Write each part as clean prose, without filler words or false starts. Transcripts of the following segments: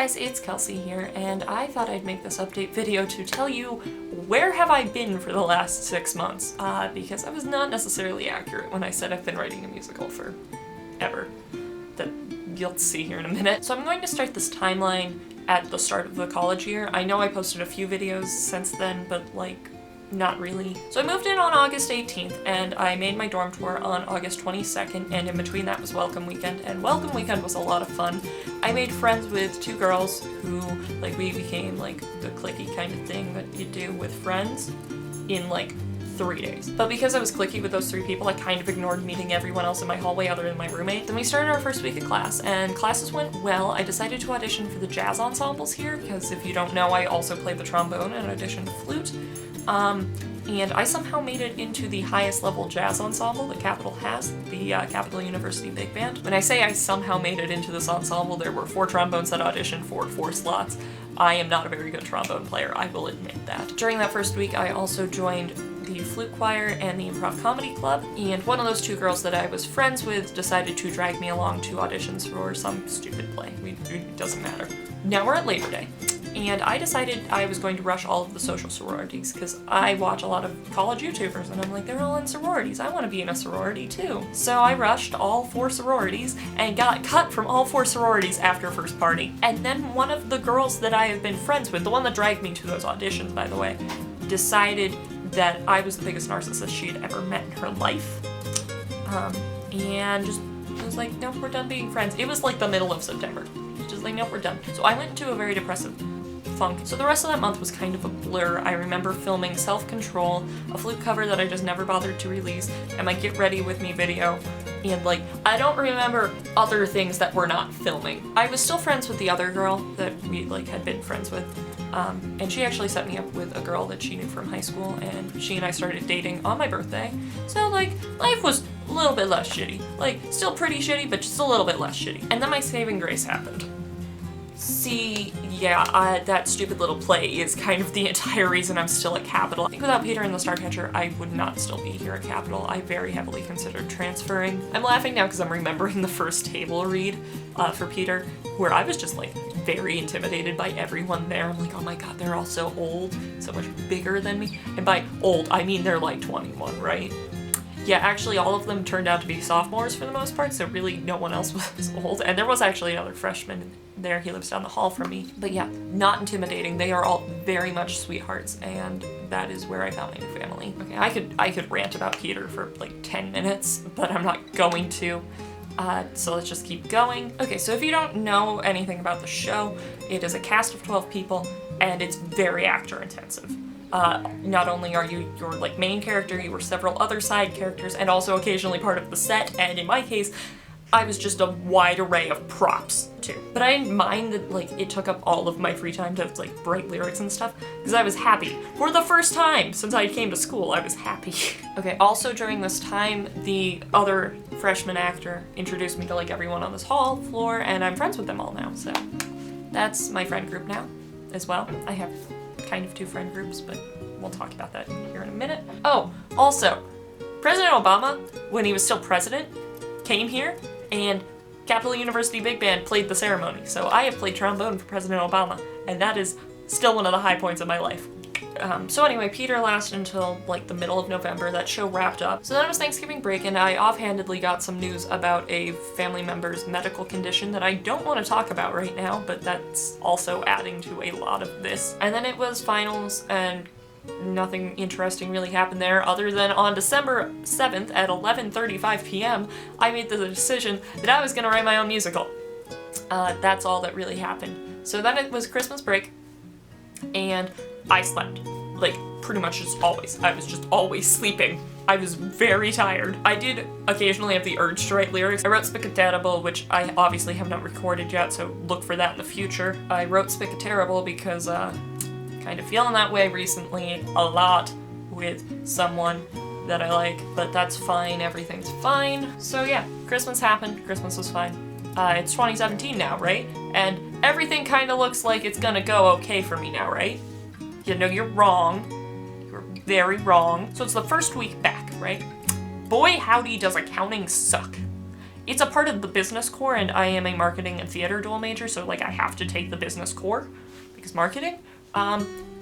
guys, it's Kelsey here, and I thought I'd make this update video to tell you where have I been for the last 6 months, because I was not necessarily accurate when I said I've been writing a musical for ever. That you'll see here in a minute. So I'm going to start this timeline at the start of the college year. I know I posted a few videos since then, but like, not really. So I moved in on August 18th, and I made my dorm tour on August 22nd, and in between that was welcome weekend, and welcome weekend was a lot of fun. I made friends with 2 girls who, like, we became like the cliquey kind of thing that you do with friends in like 3 days. But because I was cliquey with those 3 people, I kind of ignored meeting everyone else in my hallway other than my roommate. Then we started our first week of class, and classes went well. I decided to audition for the jazz ensembles here, because if you don't know, I also play the trombone and auditioned flute. And I somehow made it into the highest level jazz ensemble that Capital has, the Capital University Big Band. When I say I somehow made it into this ensemble, there were 4 trombones that auditioned for 4 slots. I am not a very good trombone player, I will admit that. During that first week, I also joined the flute choir and the improv comedy club, and one of those 2 girls that I was friends with decided to drag me along to auditions for some stupid play. It doesn't matter. Now we're at Labor Day, and I decided I was going to rush all of the social sororities, because I watch a lot of college YouTubers, and I'm like, they're all in sororities, I want to be in a sorority too. So I rushed all 4 sororities, and got cut from all 4 sororities after first party. And then one of the girls that I have been friends with, the one that dragged me to those auditions, by the way, decided that I was the biggest narcissist she had ever met in her life. And just was like, nope, we're done being friends. It was like the middle of September. Just like, nope, we're done. So I went into a very depressive funk. So the rest of that month was kind of a blur. I remember filming Self-Control, a flute cover that I just never bothered to release, and my Get Ready With Me video. And like, I don't remember other things that were not filming. I was still friends with the other girl that we like had been friends with. And she actually set me up with a girl that she knew from high school, and she and I started dating on my birthday. So like, life was a little bit less shitty. Like, still pretty shitty, but just a little bit less shitty. And then my saving grace happened. See, yeah, that stupid little play is kind of the entire reason I'm still at Capital. I think without Peter and the Starcatcher, I would not still be here at Capital. I very heavily considered transferring. I'm laughing now because I'm remembering the first table read for Peter, where I was just like very intimidated by everyone there. I'm like, oh my god, they're all so old, so much bigger than me. And by old, I mean they're like 21, right? Yeah, actually all of them turned out to be sophomores for the most part, so really no one else was old. And there was actually another freshman there, he lives down the hall from me. But yeah, not intimidating. They are all very much sweethearts, and that is where I found my new family. Okay, I could rant about Peter for like 10 minutes, but I'm not going to. So let's just keep going. Okay, so if you don't know anything about the show, it is a cast of 12 people, and it's very actor intensive. Not only are you your like main character, you were several other side characters, and also occasionally part of the set, and in my case, I was just a wide array of props too. But I didn't mind that like it took up all of my free time to like write lyrics and stuff, because I was happy. For the first time since I came to school, I was happy. Okay, also during this time, the other freshman actor introduced me to like everyone on this hall floor, and I'm friends with them all now, so that's my friend group now as well. I have kind of 2 friend groups, but we'll talk about that here in a minute. Oh, also, President Obama, when he was still president, came here, and Capital University Big Band played the ceremony. So I have played trombone for President Obama, and that is still one of the high points of my life. So anyway, Peter lasted until like the middle of November. That show wrapped up. So then it was Thanksgiving break, and I offhandedly got some news about a family member's medical condition that I don't want to talk about right now, but that's also adding to a lot of this. And then it was finals, and nothing interesting really happened there, other than on December 7th at 11:35 p.m. I made the decision that I was gonna write my own musical. That's all that really happened. So then it was Christmas break, and I slept. Like, pretty much just always. I was just always sleeping. I was very tired. I did occasionally have the urge to write lyrics. I wrote Spicaterable, which I obviously have not recorded yet, so look for that in the future. I wrote Spicaterable because, kind of feeling that way recently a lot with someone that I like, but that's fine, everything's fine. So yeah, Christmas happened, Christmas was fine. It's 2017 now, right? And everything kind of looks like it's gonna go okay for me now, right? You know, you're wrong. You're very wrong. So it's the first week back, right? Boy howdy does accounting suck. it's a part of the business core, and I am a marketing and theater dual major, so like I have to take the business core because marketing.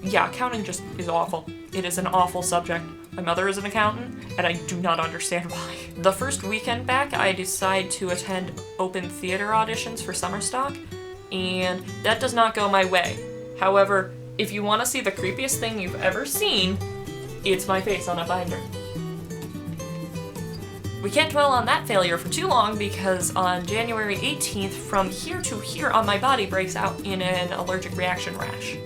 Yeah, accounting just is awful. It is an awful subject. My mother is an accountant, and I do not understand why. The first weekend back, I decide to attend open theater auditions for summer stock, and that does not go my way. However, if you want to see the creepiest thing you've ever seen, it's my face on a binder. We can't dwell on that failure for too long because on January 18th, from here to here on my body breaks out in an allergic reaction rash.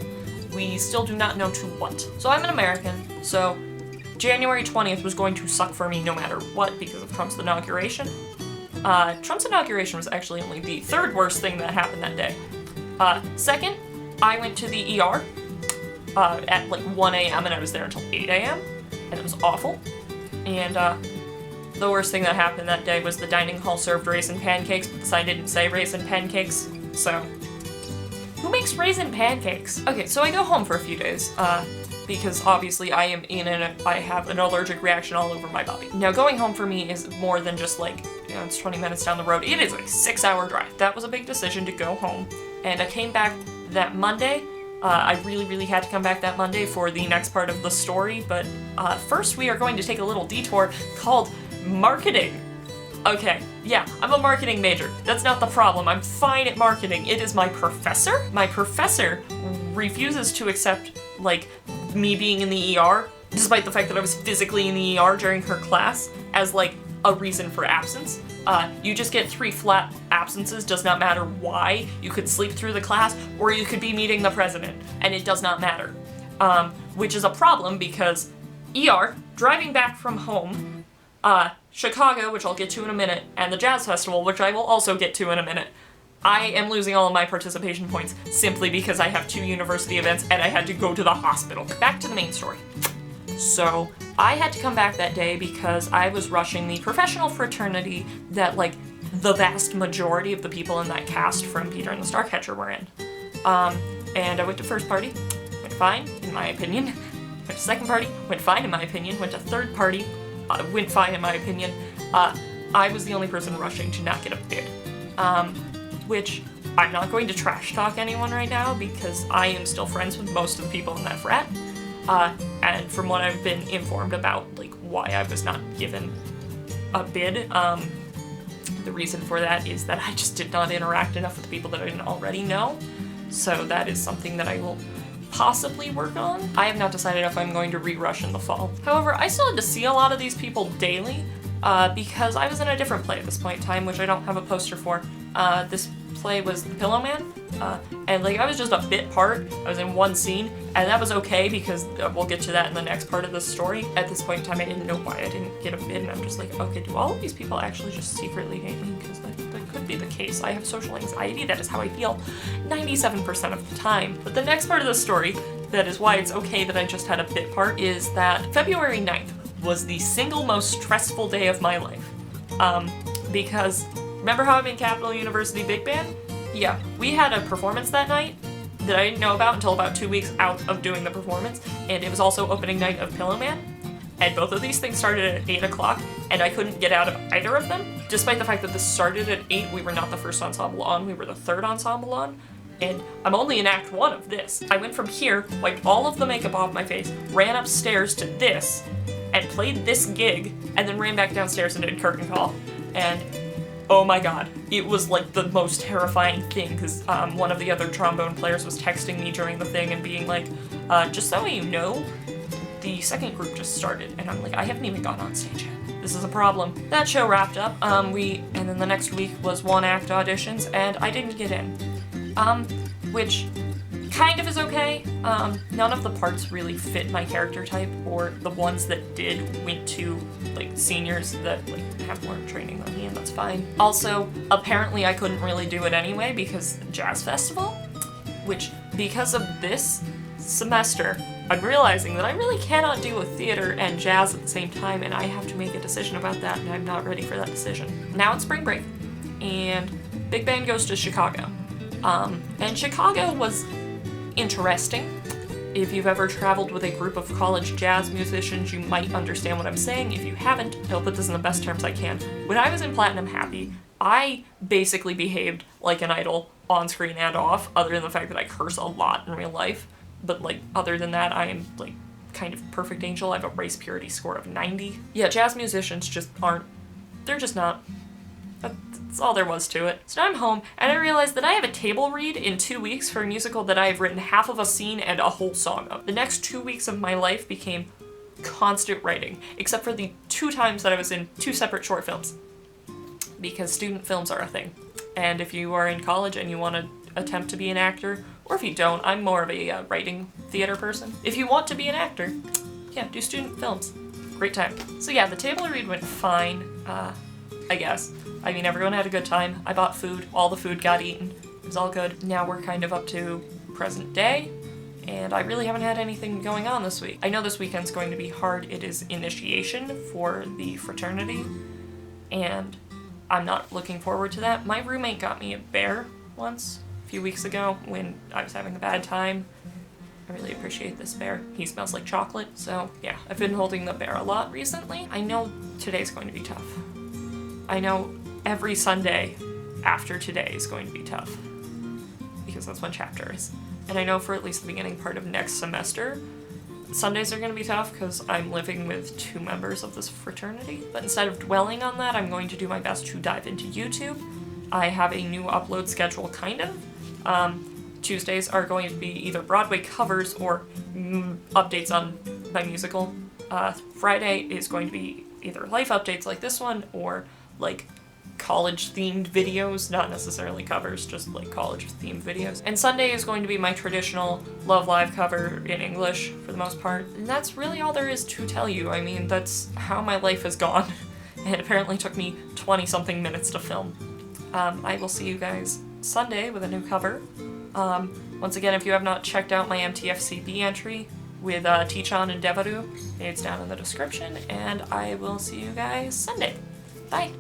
We still do not know to what. So I'm an American, so January 20th was going to suck for me no matter what because of Trump's inauguration. Trump's inauguration was actually only the third worst thing that happened that day. Second, I went to the ER at like 1 a.m. and I was there until 8 a.m. and it was awful. And the worst thing that happened that day was the dining hall served raisin pancakes, but the sign didn't say raisin pancakes, so who makes raisin pancakes? Okay, so I go home for a few days, because obviously I have an allergic reaction all over my body. Now going home for me is more than just like, you know, it's 20 minutes down the road. It is a 6-hour drive. That was a big decision to go home. And I came back that Monday. I really had to come back that Monday for the next part of the story, but first we are going to take a little detour called marketing. Okay, yeah, I'm a marketing major. That's not the problem. I'm fine at marketing. It is my professor. My professor refuses to accept, like, me being in the ER, despite the fact that I was physically in the ER during her class, as, like, a reason for absence. You just get 3 flat absences, does not matter why. You could sleep through the class, or you could be meeting the president, and it does not matter. Which is a problem because ER, driving back from home, Chicago, which I'll get to in a minute, and the Jazz Festival, which I will also get to in a minute. I am losing all of my participation points simply because I have 2 university events and I had to go to the hospital. Back to the main story. So, I had to come back that day because I was rushing the professional fraternity that, like, the vast majority of the people in that cast from Peter and the Starcatcher were in. And I went to first party, went fine, in my opinion. Went to second party, went fine, in my opinion. Went to third party, went fine, in my opinion. I was the only person rushing to not get a bid. Which I'm not going to trash talk anyone right now because I am still friends with most of the people in that frat. And from what I've been informed about, like, why I was not given a bid, the reason for that is that I just did not interact enough with people that I didn't already know. So that is something that I will possibly work on. I have not decided if I'm going to re-rush in the fall. However, I still had to see a lot of these people daily, because I was in a different play at this point in time, which I don't have a poster for. This play was The Pillow Man, and like I was just a bit part. I was in one scene, and that was okay because we'll get to that in the next part of the story. At this point in time, I didn't know why I didn't get a bid, and I'm just like, okay, do all of these people actually just secretly hate me? Because that could be the case. I have social anxiety. That is how I feel 97% of the time. But the next part of the story, that is why it's okay that I just had a bit part, is that February 9th was the single most stressful day of my life. Because remember how I'm in Capital University Big Band? Yeah, we had a performance that night that I didn't know about until about 2 weeks out of doing the performance, and it was also opening night of Pillow Man, and both of these things started at 8 o'clock, and I couldn't get out of either of them. Despite the fact that this started at 8, we were not the first ensemble on, we were the third ensemble on, and I'm only in Act 1 of this. I went from here, wiped all of the makeup off my face, ran upstairs to this, and played this gig, and then ran back downstairs and did curtain call, and oh my god, it was like the most terrifying thing, because one of the other trombone players was texting me during the thing and being like, just so you know, the second group just started, and I'm like, I haven't even gone on stage yet. This is a problem. That show wrapped up, and then the next week was 1-act auditions, and I didn't get in. Which kind of is okay. None of the parts really fit my character type, or the ones that did went to, like, seniors that, like, have more training than me, and that's fine. Also, apparently I couldn't really do it anyway because Jazz Festival, which, because of this semester, I'm realizing that I really cannot do a theater and jazz at the same time, and I have to make a decision about that, and I'm not ready for that decision. Now it's spring break, and Big Band goes to Chicago. And Chicago was interesting. If you've ever traveled with a group of college jazz musicians, you might understand what I'm saying. If you haven't, I'll put this in the best terms I can. When I was in Platinum Happy, I basically behaved like an idol on screen and off, other than the fact that I curse a lot in real life. But, like, other than that, I am, like, kind of perfect angel. I have a race purity score of 90. Yeah, jazz musicians just aren't, they're just not. That's all there was to it. So now I'm home, and I realized that I have a table read in 2 weeks for a musical that I have written half of a scene and a whole song of. The next 2 weeks of my life became constant writing, except for the 2 times that I was in 2 separate short films. Because student films are a thing. And if you are in college and you want to attempt to be an actor, or if you don't, I'm more of a writing theater person. If you want to be an actor, yeah, do student films. Great time. So yeah, the table read went fine, I guess. I mean, everyone had a good time. I bought food. All the food got eaten. It was all good. Now we're kind of up to present day, and I really haven't had anything going on this week. I know this weekend's going to be hard. It is initiation for the fraternity, and I'm not looking forward to that. My roommate got me a bear once, a few weeks ago, when I was having a bad time. I really appreciate this bear. He smells like chocolate, so yeah, I've been holding the bear a lot recently. I know today's going to be tough. I know every Sunday after today is going to be tough, because that's when chapter is. And I know for at least the beginning part of next semester, Sundays are going to be tough because I'm living with 2 members of this fraternity. But instead of dwelling on that, I'm going to do my best to dive into YouTube. I have a new upload schedule, kind of. Tuesdays are going to be either Broadway covers or updates on my musical. Friday is going to be either life updates like this one or like college-themed videos, not necessarily covers, just like college-themed videos. And Sunday is going to be my traditional Love Live cover in English for the most part. And that's really all there is to tell you. I mean, that's how my life has gone. It apparently took me 20-something minutes to film. I will see you guys Sunday with a new cover. Once again, if you have not checked out my MTFCB entry with Tichan and Devaru, it's down in the description, and I will see you guys Sunday. Bye!